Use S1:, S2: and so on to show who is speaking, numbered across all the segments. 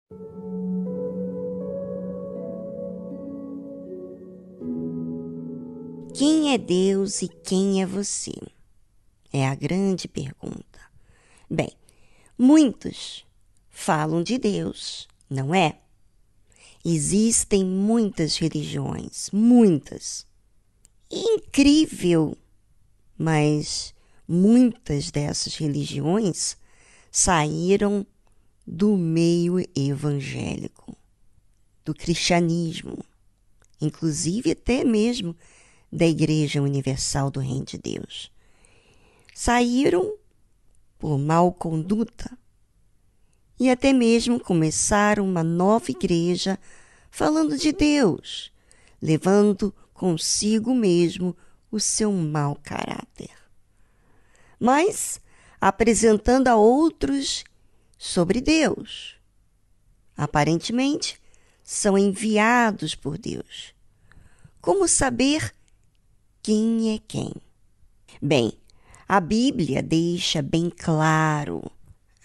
S1: Quem é Deus e quem é você? É a grande pergunta. Bem, muitos falam de Deus, não é? Existem muitas religiões, muitas. Incrível, mas muitas dessas religiões saíram do meio evangélico, do cristianismo, inclusive até mesmo da Igreja Universal do Reino de Deus. Saíram por mal conduta e até mesmo começaram uma nova igreja falando de Deus, levando consigo mesmo o seu mau caráter, mas apresentando a outros sobre Deus. Aparentemente, são enviados por Deus. Como saber quem é quem? Bem, a Bíblia deixa bem claro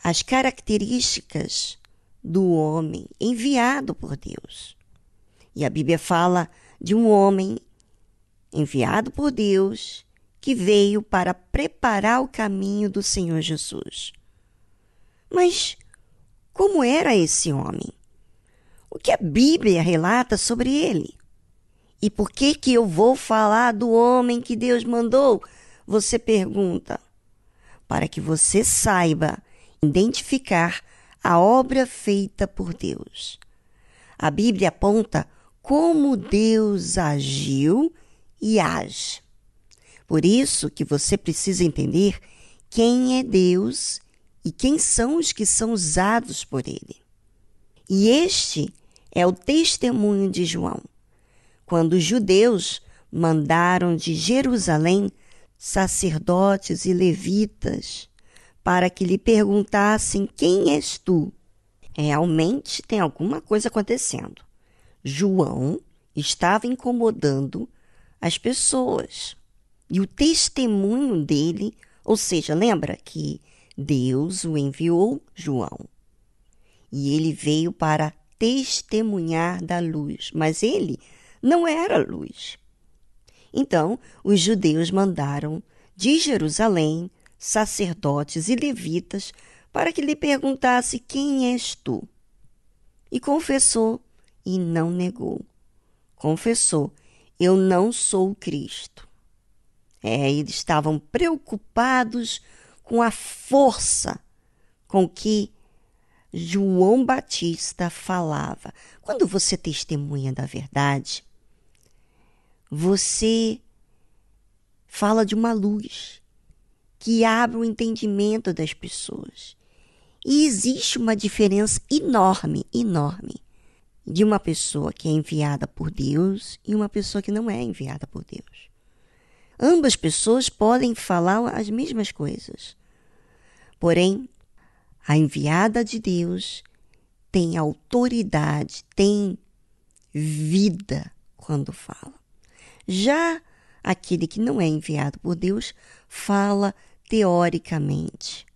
S1: as características do homem enviado por Deus. E a Bíblia fala de um homem enviado por Deus que veio para preparar o caminho do Senhor Jesus. Mas como era esse homem? O que a Bíblia relata sobre ele? E por que eu vou falar do homem que Deus mandou? Você pergunta. Para que você saiba identificar a obra feita por Deus. A Bíblia aponta como Deus agiu e age. Por isso que você precisa entender quem é Deus e quem são os que são usados por Ele. E este é o testemunho de João, quando os judeus mandaram de Jerusalém sacerdotes e levitas para que lhe perguntassem: quem és tu? Realmente tem alguma coisa acontecendo. João estava incomodando as pessoas. E o testemunho dele, ou seja, lembra que Deus o enviou, João. E ele veio para testemunhar da luz, mas ele não era luz. Então, os judeus mandaram de Jerusalém sacerdotes e levitas para que lhe perguntasse: quem és tu? E confessou e não negou. Confessou: eu não sou o Cristo. Eles estavam preocupados com a força com que João Batista falava. Quando você testemunha da verdade, você fala de uma luz que abre o entendimento das pessoas. E existe uma diferença enorme, enorme, de uma pessoa que é enviada por Deus e uma pessoa que não é enviada por Deus. Ambas pessoas podem falar as mesmas coisas. Porém, a enviada de Deus tem autoridade, tem vida quando fala. Já aquele que não é enviado por Deus fala teoricamente.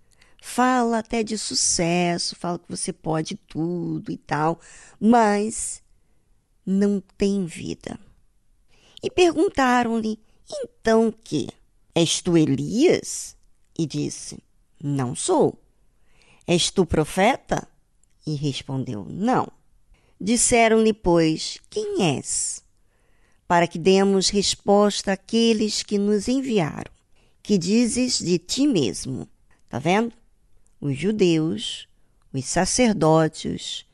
S1: Fala até de sucesso, fala que você pode tudo e tal, mas não tem vida. E perguntaram-lhe: então que? És tu Elias? E disse: não sou. És tu profeta? E respondeu: não. Disseram-lhe, pois: quem és? Para que demos resposta àqueles que nos enviaram. Que dizes de ti mesmo? Está vendo? Os judeus, os sacerdotes,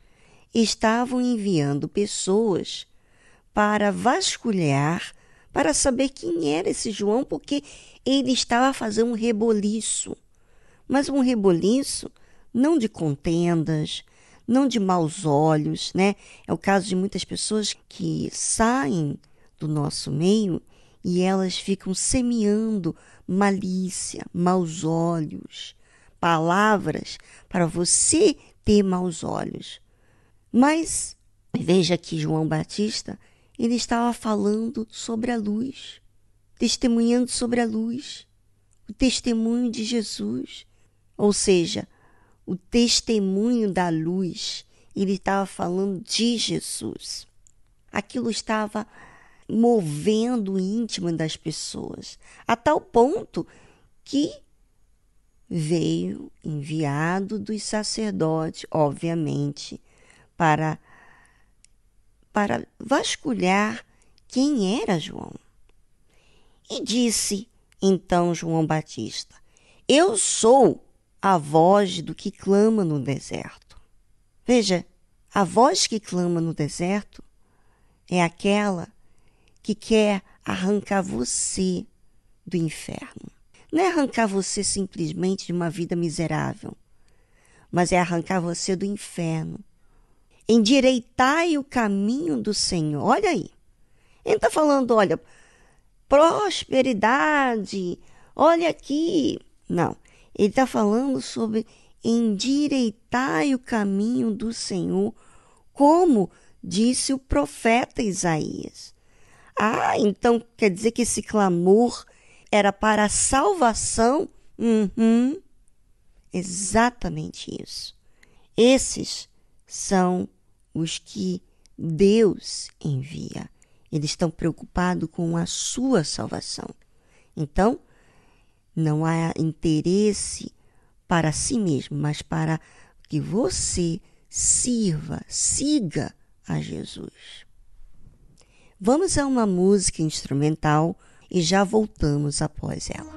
S1: estavam enviando pessoas para vasculhar, para saber quem era esse João, porque ele estava a fazer um reboliço. Mas um reboliço não de contendas, não de maus olhos, né? É o caso de muitas pessoas que saem do nosso meio e elas ficam semeando malícia, maus olhos, palavras para você ter maus olhos. Mas veja que João Batista, ele estava falando sobre a luz, testemunhando sobre a luz, o testemunho de Jesus, ou seja, o testemunho da luz Ele estava falando de Jesus. Aquilo estava movendo o íntimo das pessoas, a tal ponto que veio enviado dos sacerdotes, obviamente, para vasculhar quem era João. E disse então João Batista: eu sou a voz do que clama no deserto. Veja, a voz que clama no deserto é aquela que quer arrancar você do inferno. Não é arrancar você simplesmente de uma vida miserável, mas é arrancar você do inferno. Endireitai o caminho do Senhor. Olha aí. Ele está falando, olha, prosperidade, olha aqui. Não, ele está falando sobre endireitai o caminho do Senhor, como disse o profeta Isaías. Ah, então quer dizer que esse clamor era para a salvação? Exatamente isso. Esses são os que Deus envia. Eles estão preocupados com a sua salvação. Então, não há interesse para si mesmo, mas para que você siga a Jesus. Vamos a uma música instrumental e já voltamos após ela.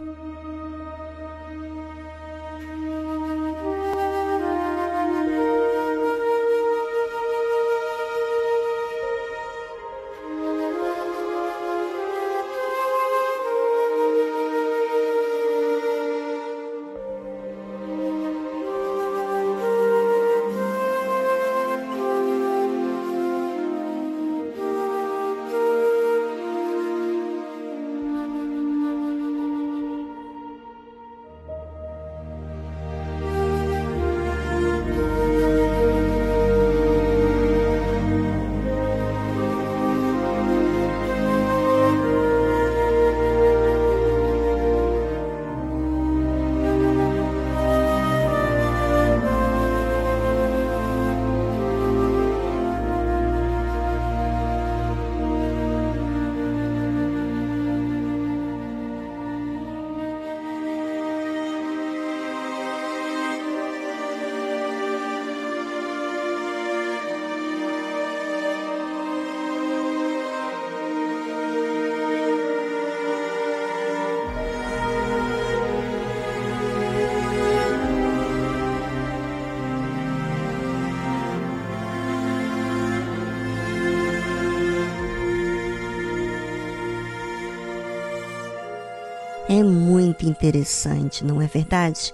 S1: É muito interessante, não é verdade?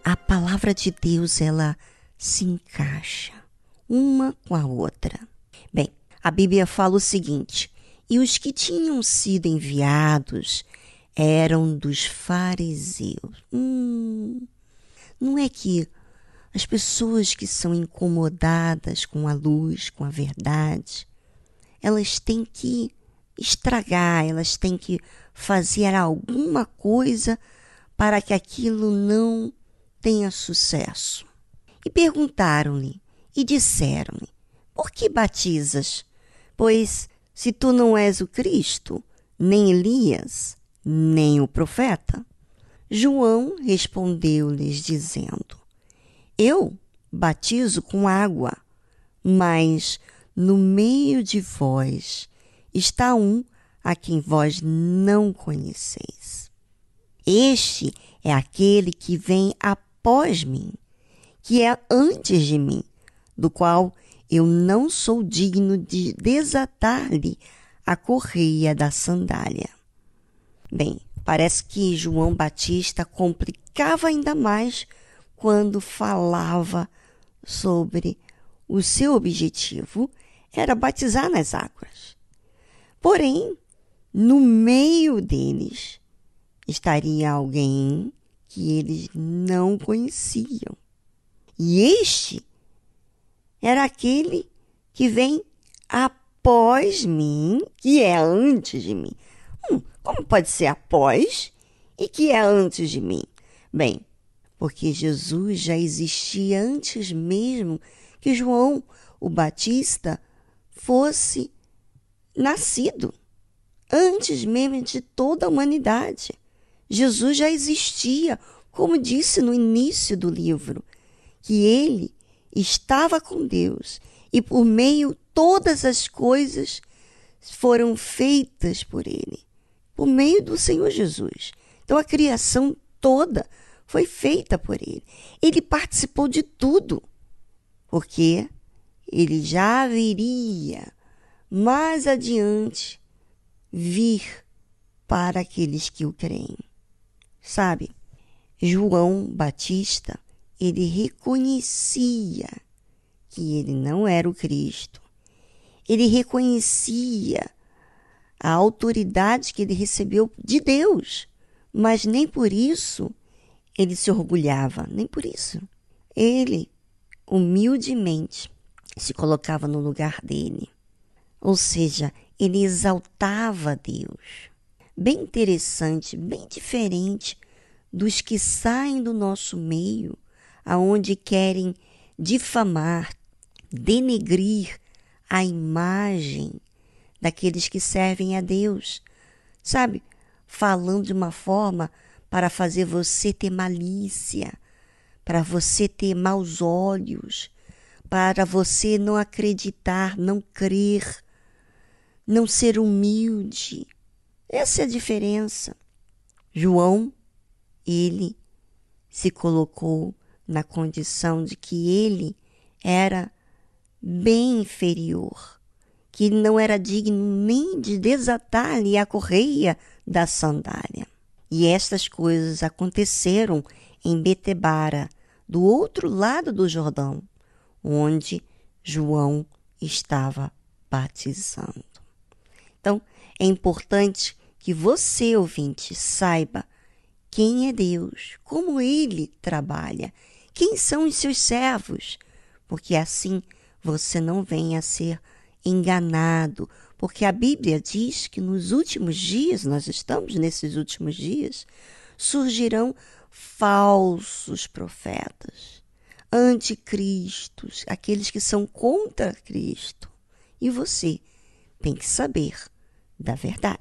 S1: A palavra de Deus, ela se encaixa uma com a outra. Bem, a Bíblia fala o seguinte: e os que tinham sido enviados eram dos fariseus. Não é que as pessoas que são incomodadas com a luz, com a verdade, elas têm que estragar, elas têm que fazer alguma coisa para que aquilo não tenha sucesso. E perguntaram-lhe e disseram-lhe: por que batizas? Pois se tu não és o Cristo, nem Elias, nem o profeta. João respondeu-lhes dizendo: eu batizo com água, mas no meio de vós está um a quem vós não conheceis. Este é aquele que vem após mim, que é antes de mim, do qual eu não sou digno de desatar-lhe a correia da sandália. Bem, parece que João Batista complicava ainda mais quando falava sobre o seu objetivo era batizar nas águas. Porém, no meio deles estaria alguém que eles não conheciam. E este era aquele que vem após mim, que é antes de mim. Como pode ser após e que é antes de mim? Bem, porque Jesus já existia antes mesmo que João o Batista fosse nascido, antes mesmo de toda a humanidade. Jesus já existia, como disse no início do livro, que ele estava com Deus e por meio todas as coisas foram feitas por ele, por meio do Senhor Jesus. Então a criação toda foi feita por ele. Ele participou de tudo, porque ele já viria mais adiante vir para aqueles que o creem. Sabe, João Batista, ele reconhecia que ele não era o Cristo. Ele reconhecia a autoridade que ele recebeu de Deus, mas nem por isso ele se orgulhava, nem por isso. Ele, humildemente, se colocava no lugar dele. Ou seja, ele exaltava Deus. Bem interessante, bem diferente dos que saem do nosso meio, aonde querem difamar, denegrir a imagem daqueles que servem a Deus. Sabe? Falando de uma forma para fazer você ter malícia, para você ter maus olhos, para você não acreditar, não crer, não ser humilde. Essa é a diferença. João, ele se colocou na condição de que ele era bem inferior, que ele não era digno nem de desatar-lhe a correia da sandália. E estas coisas aconteceram em Betebara, do outro lado do Jordão, onde João estava batizando. Então, é importante que você, ouvinte, saiba quem é Deus, como Ele trabalha, quem são os seus servos, porque assim você não venha a ser enganado, porque a Bíblia diz que nos últimos dias, nós estamos nesses últimos dias, surgirão falsos profetas, anticristos, aqueles que são contra Cristo. E você tem que saber da verdade.